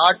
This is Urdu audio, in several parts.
8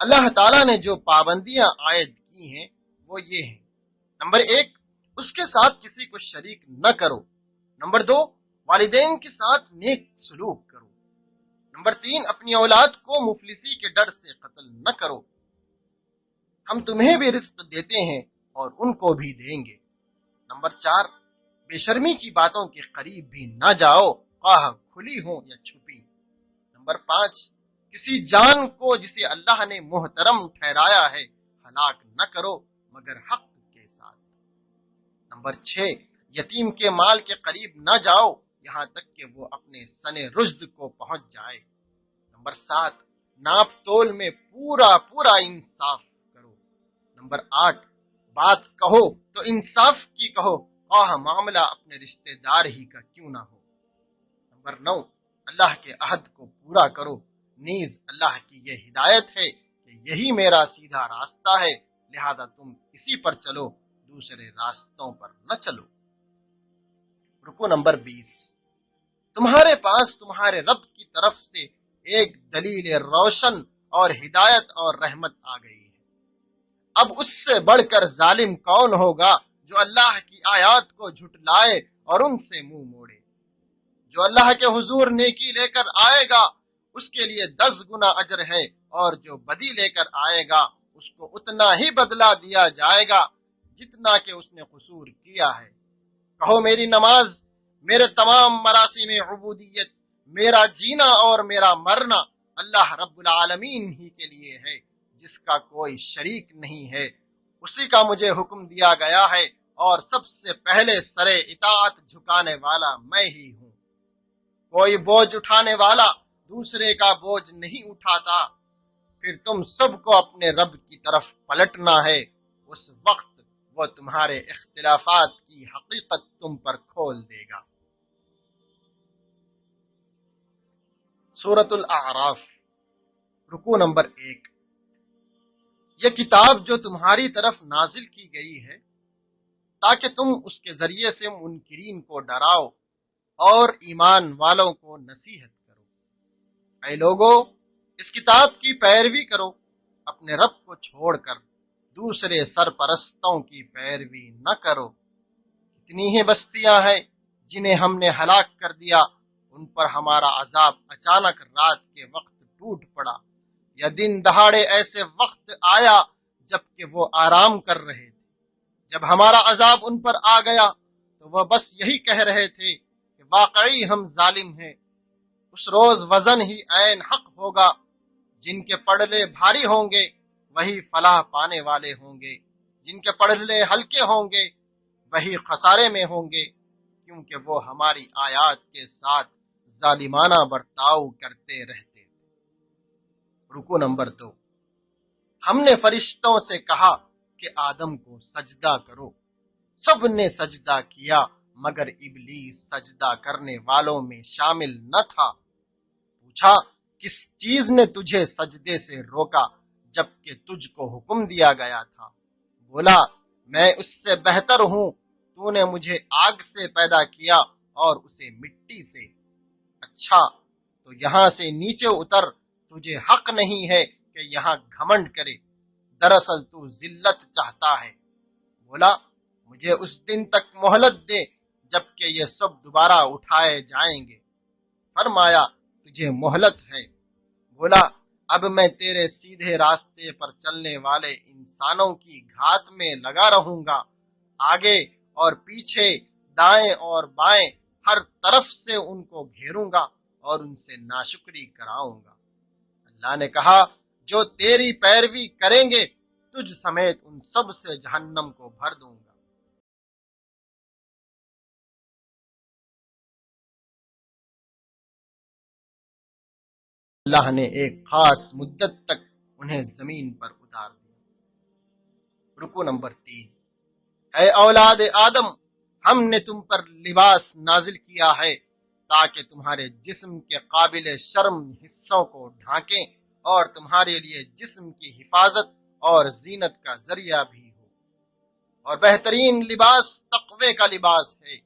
اللہ تعالیٰ نے جو پابندیاں عائد کی ہیں وہ یہ ہیں: نمبر 1، اس کے ساتھ کسی کو شریک نہ کرو۔ نمبر 2، والدین کے ساتھ نیک سلوک کرو۔ نمبر 3، اپنی اولاد کو مفلسی کے ڈر سے قتل نہ کرو۔ ہم تمہیں بھی رزق دیتے ہیں اور ان کو بھی دیں گے۔ نمبر 4، بے شرمی کی باتوں کے قریب بھی نہ جاؤ، خواہ کھلی ہو یا چھپی۔ نمبر 5، کسی جان کو جسے اللہ نے محترم ٹھہرایا ہے ہلاک نہ کرو مگر حق کے ساتھ۔ نمبر 6، یتیم کے مال کے قریب نہ جاؤ یہاں تک کہ وہ اپنے سن رشد کو پہنچ جائے۔ نمبر 7، ناپ تول میں پورا انصاف کرو۔ نمبر 8، بات کہو تو انصاف کی کہو، خواہ معاملہ اپنے رشتہ دار ہی کا کیوں نہ ہو۔ نمبر 9، اللہ کے عہد کو پورا کرو، نیز اللہ کی یہ ہدایت ہے کہ یہی میرا سیدھا راستہ ہے، لہذا تم اسی پر چلو، دوسرے راستوں پر نہ چلو۔ رکو نمبر 20، تمہارے پاس تمہارے رب کی طرف سے ایک دلیل روشن اور ہدایت اور رحمت آ گئی ہے۔ اب اس سے بڑھ کر ظالم کون ہوگا جو اللہ کی آیات کو جھٹلائے اور ان سے منہ موڑے۔ جو اللہ کے حضور نیکی لے کر آئے گا اس کے لیے 10 گنا اجر ہے، اور جو بدی لے کر آئے گا اس کو اتنا ہی بدلہ دیا جائے گا جتنا کہ اس نے قصور کیا ہے۔ کہو میری نماز، میرے تمام مراسم عبودیت، میرا جینا اور میرا مرنا اللہ رب العالمین ہی کے لیے ہے، جس کا کوئی شریک نہیں ہے، اسی کا مجھے حکم دیا گیا ہے، اور سب سے پہلے سر اطاعت جھکانے والا میں ہی ہوں۔ کوئی بوجھ اٹھانے والا دوسرے کا بوجھ نہیں اٹھاتا، پھر تم سب کو اپنے رب کی طرف پلٹنا ہے، اس وقت وہ تمہارے اختلافات کی حقیقت تم پر کھول دے گا۔ سورۃ الاعراف، رکوع نمبر 1۔ یہ کتاب جو تمہاری طرف نازل کی گئی ہے تاکہ تم اس کے ذریعے سے منکرین کو ڈراؤ اور ایمان والوں کو نصیحت کرو۔ اے لوگو، اس کتاب کی پیروی کرو، اپنے رب کو چھوڑ کر دوسرے سرپرستوں کی پیروی نہ کرو۔ کتنی ہی بستیاں ہیں جنہیں ہم نے ہلاک کر دیا، ان پر ہمارا عذاب اچانک رات کے وقت ٹوٹ پڑا، یا دن دہاڑے ایسے وقت آیا جب کہ وہ آرام کر رہے تھے۔ جب ہمارا عذاب ان پر آ گیا تو وہ بس یہی کہہ رہے تھے کہ واقعی ہم ظالم ہیں۔ اس روز وزن ہی عین حق ہوگا، جن کے پڑلے بھاری ہوں گے وہی فلاح پانے والے ہوں گے، جن کے پڑلے ہلکے ہوں گے وہی خسارے میں ہوں گے، کیونکہ وہ ہماری آیات کے ساتھ ظالمانہ برتاؤ کرتے رہتے تھے۔ رکوع نمبر 2۔ ہم نے فرشتوں سے کہا کہ آدم کو سجدہ کرو، سب نے سجدہ کیا مگر ابلیس سجدہ کرنے والوں میں شامل نہ تھا۔ پوچھا، کس چیز نے تجھے سجدے سے روکا جبکہ تجھ کو حکم دیا گیا تھا؟ بولا، میں اس سے بہتر ہوں، تو نے مجھے آگ سے پیدا کیا اور اسے مٹی سے۔ اچھا تو یہاں سے نیچے اتر، تجھے حق نہیں ہے کہ یہاں گھمنڈ کرے، دراصل تو ذلت چاہتا ہے۔ بولا، مجھے اس دن تک مہلت دے جبکہ یہ سب دوبارہ اٹھائے جائیں گے۔ فرمایا، تجھے مہلت ہے۔ بولا، اب میں تیرے سیدھے راستے پر چلنے والے انسانوں کی گھات میں لگا رہوں گا، آگے اور پیچھے، دائیں اور بائیں، ہر طرف سے ان کو گھیروں گا اور ان سے ناشکری کراؤں گا۔ اللہ نے کہا، جو تیری پیروی کریں گے تجھ سمیت ان سب سے جہنم کو بھر دوں گا۔ اللہ نے ایک خاص مدت تک انہیں زمین پر اتار دیا۔ رکوع نمبر 3۔ اے اولاد آدم، ہم نے تم پر لباس نازل کیا ہے تاکہ تمہارے جسم کے قابل شرم حصوں کو ڈھانکیں اور تمہارے لیے جسم کی حفاظت اور زینت کا ذریعہ بھی ہو، اور بہترین لباس تقوی کا لباس ہے۔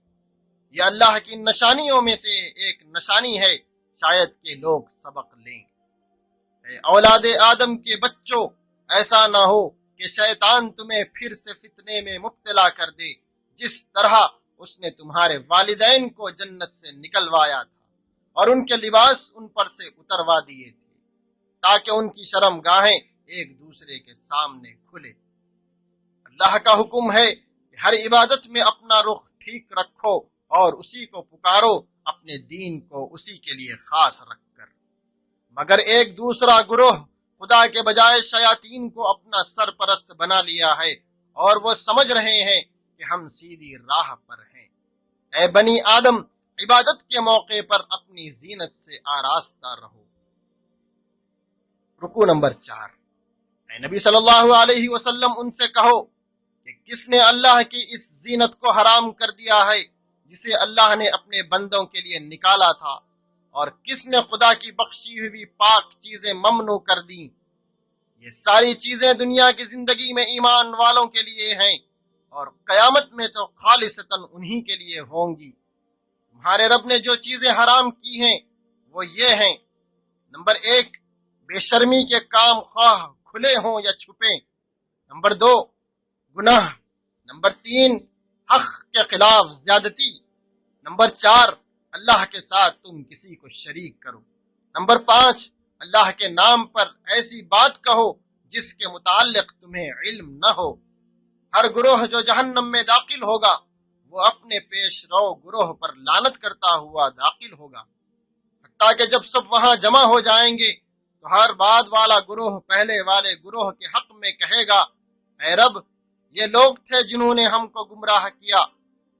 یہ اللہ کی نشانیوں میں سے ایک نشانی ہے، شاید کہ لوگ سبق لیں۔ اے اولاد آدم کے بچوں، ایسا نہ ہو کہ شیطان تمہیں پھر سے فتنے میں مبتلا کر دے، جس طرح اس نے تمہارے والدین کو جنت سے نکلوایا تھا اور ان کے لباس ان پر سے اتروا دیے تھے، تاکہ ان کی شرم گاہیں ایک دوسرے کے سامنے کھلے۔ اللہ کا حکم ہے کہ ہر عبادت میں اپنا رخ ٹھیک رکھو اور اسی کو پکارو، اپنے دین کو اسی کے لیے خاص رکھ کر۔ مگر ایک دوسرا گروہ خدا کے بجائے شیاطین کو اپنا سرپرست بنا لیا ہے، اور وہ سمجھ رہے ہیں کہ ہم سیدھی راہ پر ہیں۔ اے بنی آدم، عبادت کے موقع پر اپنی زینت سے آراستہ رہو۔ رکوع نمبر 4۔ اے نبی صلی اللہ علیہ وسلم، ان سے کہو کہ کس نے اللہ کی اس زینت کو حرام کر دیا ہے جسے اللہ نے اپنے بندوں کے لیے نکالا تھا، اور کس نے خدا کی بخشی ہوئی پاک چیزیں ممنوع کر دیں؟ یہ ساری چیزیں دنیا کی زندگی میں ایمان والوں کے لیے ہیں، اور قیامت میں تو خالصتاً انہی کے لیے ہوں گی۔ تمہارے رب نے جو چیزیں حرام کی ہیں وہ یہ ہیں: نمبر 1، بے شرمی کے کام، خواہ کھلے ہوں یا چھپے۔ نمبر 2، گناہ۔ نمبر 3، حق کے خلاف زیادتی۔ نمبر 4، اللہ کے ساتھ تم کسی کو شریک کرو۔ نمبر 5، اللہ کے نام پر ایسی بات کہو جس کے متعلق تمہیں علم نہ ہو۔ ہر گروہ جو جہنم میں داخل ہوگا وہ اپنے پیش رو گروہ پر لعنت کرتا ہوا داخل ہوگا، حتیٰ کہ جب سب وہاں جمع ہو جائیں گے تو ہر بعد والا گروہ پہلے والے گروہ کے حق میں کہے گا: اے رب، یہ لوگ تھے جنہوں نے ہم کو گمراہ کیا،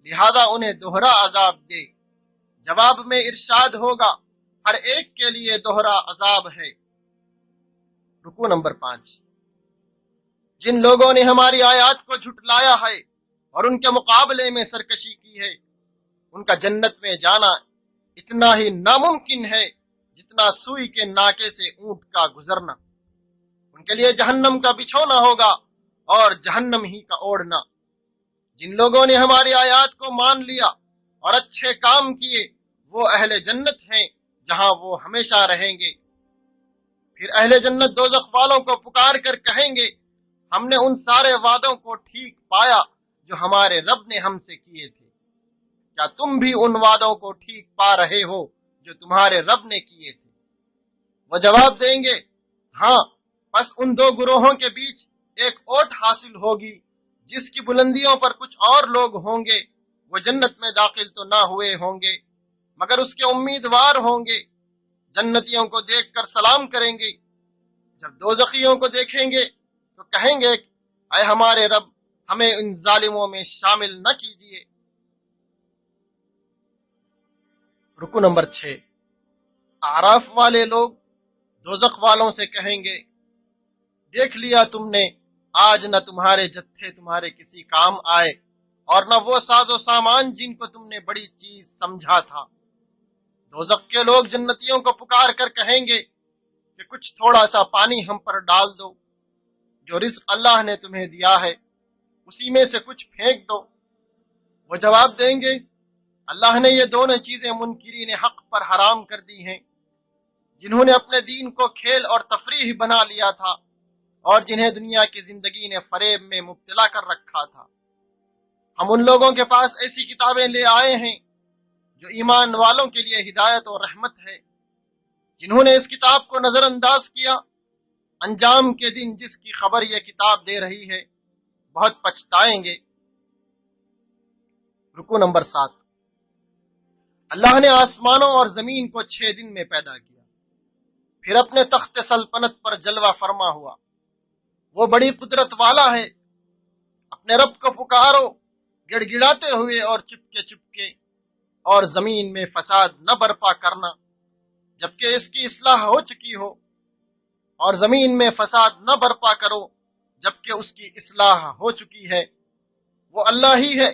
لہذا انہیں دوہرا عذاب دے۔ جواب میں ارشاد ہوگا: ہر ایک کے لیے دوہرا عذاب ہے۔ رکوع نمبر 5۔ جن لوگوں نے ہماری آیات کو جھٹلایا ہے اور ان کے مقابلے میں سرکشی کی ہے، ان کا جنت میں جانا اتنا ہی ناممکن ہے جتنا سوئی کے ناکے سے اونٹ کا گزرنا۔ ان کے لیے جہنم کا بچھونا ہوگا اور جہنم ہی کا اوڑھنا۔ جن لوگوں نے ہماری آیات کو مان لیا اور اچھے کام کیے، وہ اہل جنت ہیں جہاں وہ ہمیشہ رہیں گے۔ پھر اہل جنت دوزخ والوں کو پکار کر کہیں گے: ہم نے ان سارے وعدوں کو ٹھیک پایا جو ہمارے رب نے ہم سے کیے تھے۔ کیا تم بھی ان وعدوں کو ٹھیک پا رہے ہو جو تمہارے رب نے کیے تھے؟ وہ جواب دیں گے: ہاں۔ پس ان دو گروہوں کے بیچ ایک اوٹ حاصل ہوگی جس کی بلندیوں پر کچھ اور لوگ ہوں گے۔ وہ جنت میں داخل تو نہ ہوئے ہوں گے مگر اس کے امیدوار ہوں گے۔ جنتیوں کو دیکھ کر سلام کریں گے۔ جب دوزخیوں کو دیکھیں گے تو کہیں گے: اے ہمارے رب، ہمیں ان ظالموں میں شامل نہ کیجیے۔ رکوع نمبر 6۔ اعراف والے لوگ دوزخ والوں سے کہیں گے: دیکھ لیا تم نے، آج نہ تمہارے جتھے تمہارے کسی کام آئے اور نہ وہ ساز و سامان جن کو تم نے بڑی چیز سمجھا تھا۔ دوزخ کے لوگ جنتیوں کو پکار کر کہیں گے کہ کچھ تھوڑا سا پانی ہم پر ڈال دو، جو رزق اللہ نے تمہیں دیا ہے اسی میں سے کچھ پھینک دو۔ وہ جواب دیں گے: اللہ نے یہ دونوں چیزیں منکرین حق پر حرام کر دی ہیں، جنہوں نے اپنے دین کو کھیل اور تفریح بنا لیا تھا اور جنہیں دنیا کی زندگی نے فریب میں مبتلا کر رکھا تھا۔ ہم ان لوگوں کے پاس ایسی کتابیں لے آئے ہیں جو ایمان والوں کے لیے ہدایت اور رحمت ہے۔ جنہوں نے اس کتاب کو نظر انداز کیا، انجام کے دن جس کی خبر یہ کتاب دے رہی ہے، بہت پچھتائیں گے۔ رکوع نمبر 7۔ اللہ نے آسمانوں اور زمین کو 6 دن میں پیدا کیا، پھر اپنے تخت سلطنت پر جلوہ فرما ہوا۔ وہ بڑی قدرت والا ہے۔ اپنے رب کو پکارو گڑ گڑاتے ہوئے اور چپکے چپکے، اور زمین میں فساد نہ برپا کرنا جبکہ اس کی اصلاح ہو چکی ہو، اور زمین میں فساد نہ برپا کرو جبکہ اس کی اصلاح ہو چکی ہے۔ وہ اللہ ہی ہے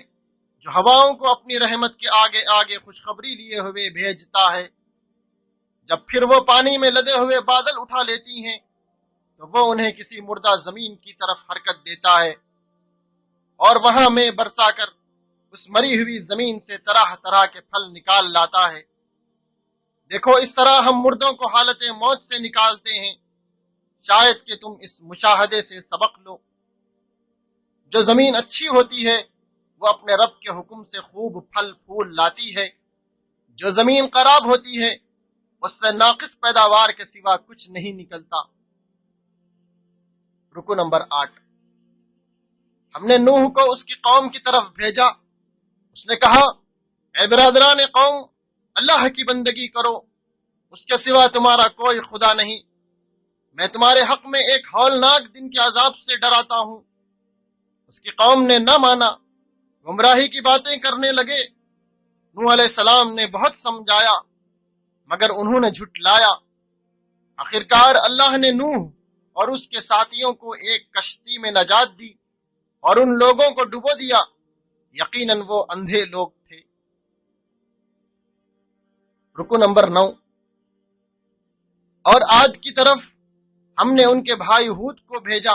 جو ہواؤں کو اپنی رحمت کے آگے آگے خوشخبری لیے ہوئے بھیجتا ہے۔ جب پھر وہ پانی میں لدے ہوئے بادل اٹھا لیتی ہیں تو وہ انہیں کسی مردہ زمین کی طرف حرکت دیتا ہے، اور وہاں میں برسا کر اس مری ہوئی زمین سے طرح طرح کے پھل نکال لاتا ہے۔ دیکھو، اس طرح ہم مردوں کو حالت موت سے نکالتے ہیں شاید کہ تم اس مشاہدے سے سبق لو، جو زمین اچھی ہوتی ہے وہ اپنے رب کے حکم سے خوب پھل پھول لاتی ہے، جو زمین خراب ہوتی ہے اس سے ناقص پیداوار کے سوا کچھ نہیں نکلتا۔ رکو نمبر 8، ہم نے نوح کو اس کی قوم کی طرف بھیجا، اس نے کہا اے برادران قوم، اللہ کی بندگی کرو، اس کے سوا تمہارا کوئی خدا نہیں، میں تمہارے حق میں ایک ہولناک دن کے عذاب سے ڈراتا ہوں۔ اس کی قوم نے نہ مانا، گمراہی کی باتیں کرنے لگے۔ نوح علیہ السلام نے بہت سمجھایا مگر انہوں نے جھٹلایا۔ آخرکار اللہ نے نوح اور اس کے ساتھیوں کو ایک کشتی میں نجات دی اور ان لوگوں کو ڈبو دیا، یقیناً وہ اندھے لوگ تھے۔ رکو نمبر 9، اور عاد کی طرف ہم نے ان کے بھائی ہود کو بھیجا،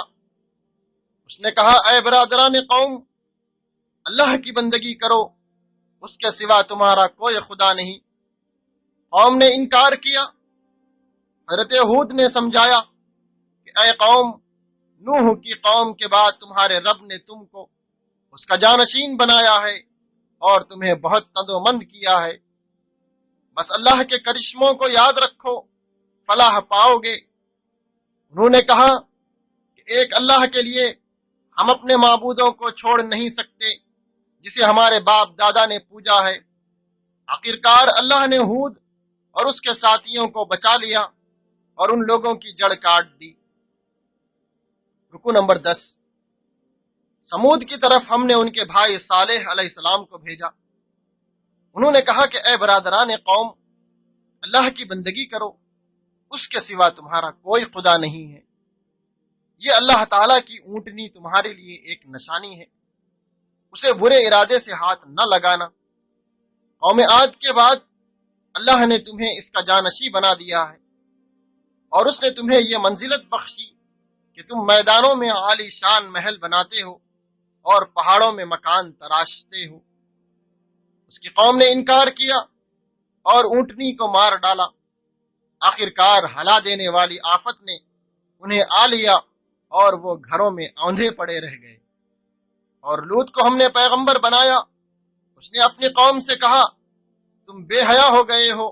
اس نے کہا اے برادران قوم، اللہ کی بندگی کرو، اس کے سوا تمہارا کوئی خدا نہیں۔ قوم نے انکار کیا۔ حضرت ہود نے سمجھایا کہ اے قوم، نوح کی قوم کے بعد تمہارے رب نے تم کو اس کا جانشین بنایا ہے اور تمہیں بہت تندومند کیا ہے، بس اللہ کے کرشموں کو یاد رکھو، فلاح پاؤ گے۔ انہوں نے کہا کہ ایک اللہ کے لیے ہم اپنے معبودوں کو چھوڑ نہیں سکتے جسے ہمارے باپ دادا نے پوجا ہے۔ آخرکار اللہ نے ہود اور اس کے ساتھیوں کو بچا لیا اور ان لوگوں کی جڑ کاٹ دی۔ رکو نمبر 10، سمود کی طرف ہم نے ان کے بھائی صالح علیہ السلام کو بھیجا، انہوں نے کہا کہ اے برادران قوم، اللہ کی بندگی کرو، اس کے سوا تمہارا کوئی خدا نہیں ہے، یہ اللہ تعالیٰ کی اونٹنی تمہارے لیے ایک نشانی ہے، اسے برے ارادے سے ہاتھ نہ لگانا۔ قوم عاد کے بعد اللہ نے تمہیں اس کا جانشی بنا دیا ہے اور اس نے تمہیں یہ منزلت بخشی کہ تم میدانوں میں عالی شان محل بناتے ہو اور پہاڑوں میں مکان تراشتے ہو۔ اس کی قوم نے انکار کیا اور اونٹنی کو مار ڈالا۔ آخرکار ہلا دینے والی آفت نے انہیں آ لیا اور وہ گھروں میں اوندھے پڑے رہ گئے۔ اور لوط کو ہم نے پیغمبر بنایا، اس نے اپنی قوم سے کہا تم بے حیا ہو گئے ہو،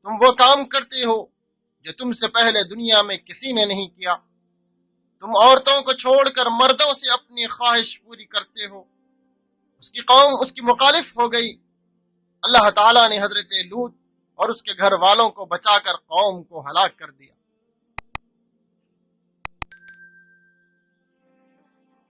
تم وہ کام کرتے ہو جو تم سے پہلے دنیا میں کسی نے نہیں کیا، تم عورتوں کو چھوڑ کر مردوں سے اپنی خواہش پوری کرتے ہو۔ اس کی قوم اس کی مخالف ہو گئی۔ اللہ تعالیٰ نے حضرت لوط اور اس کے گھر والوں کو بچا کر قوم کو ہلاک کر دیا۔